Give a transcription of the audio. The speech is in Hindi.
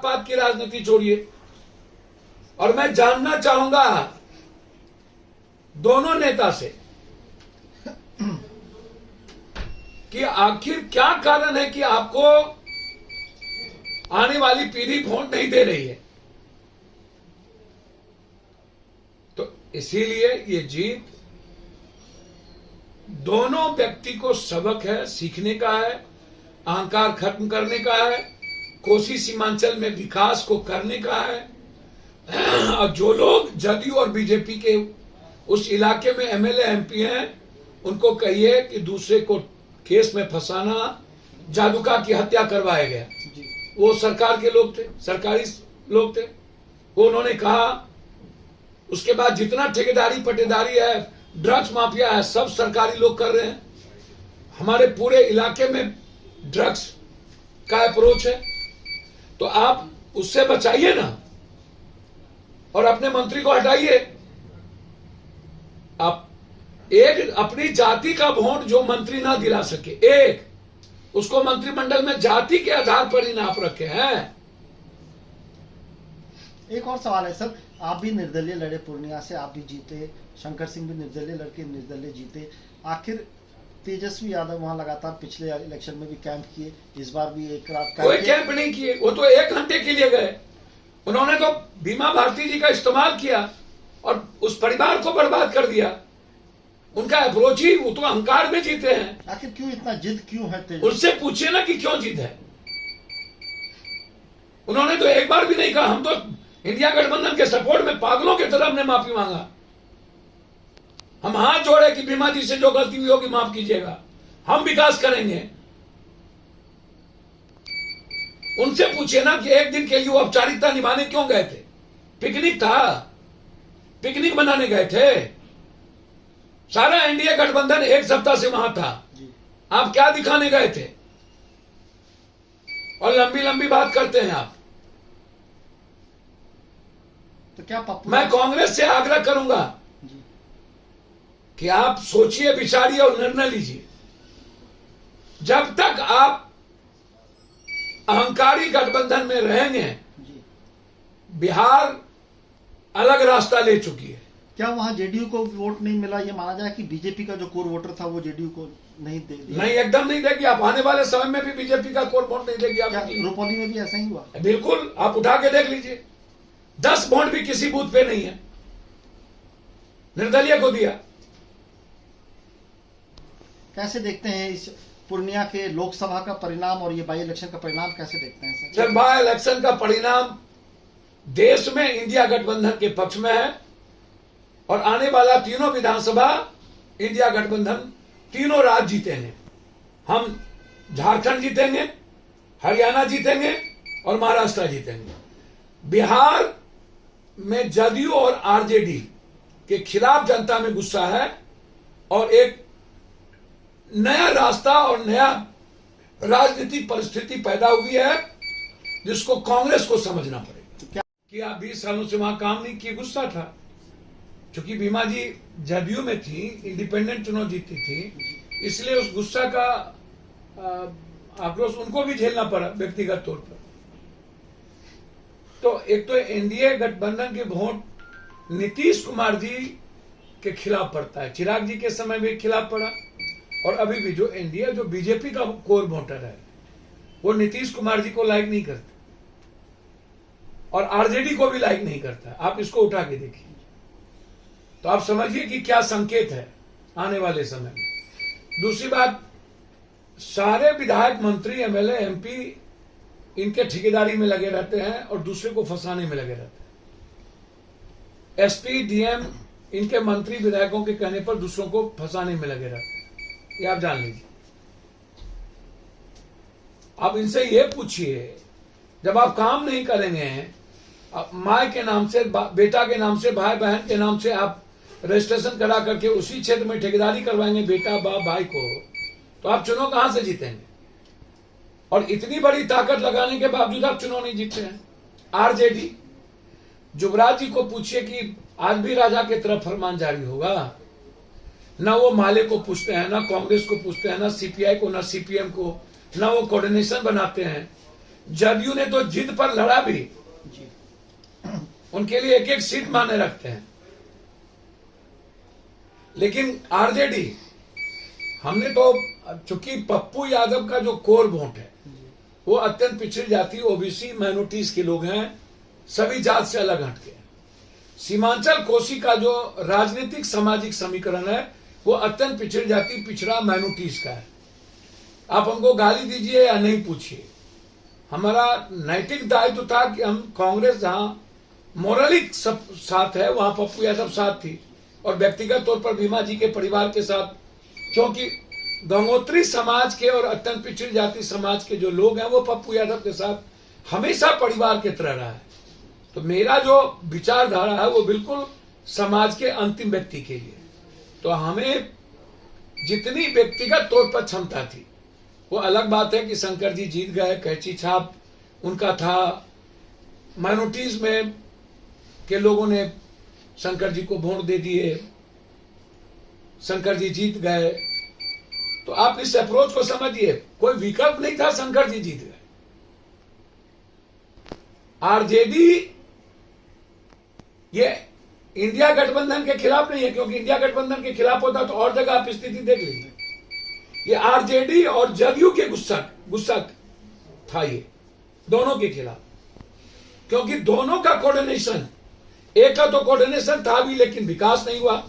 पात की राजनीति छोड़िए। और मैं जानना चाहूंगा दोनों नेता से कि आखिर क्या कारण है कि आपको आने वाली पीढ़ी वोट नहीं दे रही है। तो इसीलिए ये जीत दोनों व्यक्ति को सबक है, सीखने का है, अहंकार खत्म करने का है, कोसी सीमांचल में विकास को करने का है। और जो लोग जदयू और बीजेपी के उस इलाके में एमएलए एमपी हैं, उनको कहिए कि दूसरे को केस में फंसाना, जादूका की हत्या करवाया गया। वो सरकार के लोग थे, सरकारी लोग थे। वो उन्होंने कहा उसके बाद जितना ठेकेदारी पटेदारी है, ड्रग्स माफिया है, सब सरकारी लोग कर रहे हैं। हमारे पूरे इलाके में ड्रग्स का अप्रोच है। तो आप उससे बचाइए ना, और अपने मंत्री को हटाइए। आप एक अपनी जाति का वोट जो मंत्री ना दिला सके, एक उसको मंत्रिमंडल में जाति के आधार पर ही नाप रखे हैं। एक और सवाल है सर, आप भी निर्दलीय लड़े पूर्णिया से, आप भी जीते, शंकर सिंह भी निर्दलीय लड़के निर्दलीय जीते। आखिर तेजस्वी यादव वहां लगातार पिछले इलेक्शन में भी कैंप किए, इस बार भी एक रात कोई कैंप नहीं किए। वो तो 1 घंटे के लिए गए। उन्होंने तो बीमा भारती जी का इस्तेमाल किया और उस परिवार को बर्बाद कर दिया। उनका अप्रोच ही, वो तो अहंकार में जीते हैं। आखिर क्यों इतना जिद क्यों है? उससे पूछिए ना कि क्यों जिद है। उन्होंने तो एक बार भी नहीं कहा हम तो इंडिया गठबंधन के सपोर्ट में पागलों की तरह हमने माफी मांगा। हम हाथ जोड़े कि बीमा जी से जो गलती हुई होगी माफ कीजिएगा, हम विकास करेंगे। उनसे पूछिए ना कि एक दिन के लिए वो औपचारिकता निभाने क्यों गए थे? पिकनिक था, पिकनिक मनाने गए थे। सारा एनडीए गठबंधन 1 सप्ताह से वहां था। आप क्या दिखाने गए थे? और लंबी लंबी बात करते हैं आप। तो क्या मैं कांग्रेस से आग्रह करूंगा कि आप सोचिए, विचारिए और निर्णय लीजिए। जब तक आप अहंकारी गठबंधन में रहेंगे, बिहार अलग रास्ता ले चुकी है। क्या वहां जेडीयू को वोट नहीं मिला? ये माना जाए कि बीजेपी का जो कोर वोटर था वो जेडीयू को नहीं दे दिया? नहीं, एकदम नहीं देगी। आप आने वाले समय में भी बीजेपी का कोर वोट नहीं देगी। क्या रुपौली में भी ऐसा ही हुआ? बिल्कुल, आप उठा के देख लीजिए। 10 वोट भी किसी बूथ पे नहीं है, निर्दलीय को दिया। कैसे देखते हैं इस पूर्णिया के लोकसभा का परिणाम और ये बाई इलेक्शन का परिणाम कैसे देखते हैं सर? बाई इलेक्शन का परिणाम देश में इंडिया गठबंधन के पक्ष में है और आने वाला तीनों विधानसभा इंडिया गठबंधन तीनों राज्य जीतेंगे। हम झारखंड जीतेंगे, हरियाणा जीतेंगे और महाराष्ट्र जीतेंगे। बिहार में जदयू और आरजेडी के खिलाफ जनता में गुस्सा है और एक नया रास्ता और नया राजनीतिक परिस्थिति पैदा हुई है जिसको कांग्रेस को समझना पड़ेगा। कि आप 20 सालों से वहां काम नहीं किए, गुस्सा था। क्योंकि बीमा जी जदयू में थी, इंडिपेंडेंट चुनाव जीती थी, इसलिए उस गुस्सा का आक्रोश उनको भी झेलना पड़ा व्यक्तिगत तौर पर। तो एक तो एनडीए गठबंधन के वोट नीतीश कुमार जी के खिलाफ पड़ता है, चिराग जी के समय भी खिलाफ पड़ा और अभी भी जो एनडीए जो बीजेपी का कोर वोटर है वो नीतीश कुमार जी को लाइक नहीं करता और आरजेडी को भी लाइक नहीं करता। आप इसको उठा के देखिए तो आप समझिए कि क्या संकेत है आने वाले समय में। दूसरी बात, सारे विधायक मंत्री एमएलए एमपी इनके ठेकेदारी में लगे रहते हैं और दूसरे को फंसाने में लगे रहते हैं। एसपी डीएम इनके मंत्री विधायकों के कहने पर दूसरों को फंसाने में लगे रहते हैं, ये आप जान लीजिए। आप इनसे ये पूछिए, जब आप काम नहीं करेंगे, माँ के नाम से, बेटा के नाम से, भाई बहन के नाम से आप रजिस्ट्रेशन करा करके उसी क्षेत्र में ठेकेदारी करवाएंगे बेटा बाप भाई को, तो आप चुनाव कहां से जीतेंगे? और इतनी बड़ी ताकत लगाने के बावजूद आप चुनाव नहीं जीतते हैं। आरजेडी, युवराज जी को पूछिए कि आज भी राजा की तरफ फरमान जारी होगा? ना वो माले को पूछते हैं, ना कांग्रेस को पूछते हैं, ना सीपीआई को, ना सीपीएम को, ना वो कोऑर्डिनेशन बनाते हैं। जदयू ने तो जिद पर लड़ा भी, जी। उनके लिए एक एक सीट माने रखते हैं। लेकिन आरजेडी, हमने तो, चूंकि पप्पू यादव का जो कोर वोट है वो अत्यंत पिछड़ी जाति ओबीसी माइनॉरिटीज के लोग हैं, सभी जात से अलग हटके। सीमांचल कोसी का जो राजनीतिक सामाजिक समीकरण है वो अत्यंत पिछड़ी जाति पिछड़ा माइनॉरिटीज का है। आप हमको गाली दीजिए या नहीं पूछिए, हमारा नैतिक दायित्व था कि हम कांग्रेस जहां मोरली सब साथ है वहां पप्पू यादव साथ थी, और व्यक्तिगत तौर पर भीमा जी के परिवार के साथ, क्योंकि गंगोत्री समाज के और अत्यंत पिछड़ी जाति समाज के जो लोग हैं वो पप्पू यादव के साथ हमेशा परिवार की तरह रहा है। तो मेरा जो विचारधारा है वो बिल्कुल समाज के अंतिम व्यक्ति के लिए। तो हमें जितनी व्यक्तिगत तौर पर क्षमता थी, वो अलग बात है कि शंकर जी जीत गए, कैची छाप उनका था, माइनॉरिटीज में के लोगों ने शंकर जी को वोट दे दिए, शंकर जी जीत गए। तो आप इस अप्रोच को समझिए, कोई विकल्प नहीं था, शंकर जी जीत गए। आरजेडी ये इंडिया गठबंधन के खिलाफ नहीं है, क्योंकि इंडिया गठबंधन के खिलाफ होता तो और जगह आप स्थिति देख लीजिए। ये आरजेडी और जदयू के गुस्सा था, ये दोनों के खिलाफ, क्योंकि दोनों का कोऑर्डिनेशन, एक का तो कोऑर्डिनेशन था भी लेकिन विकास नहीं हुआ।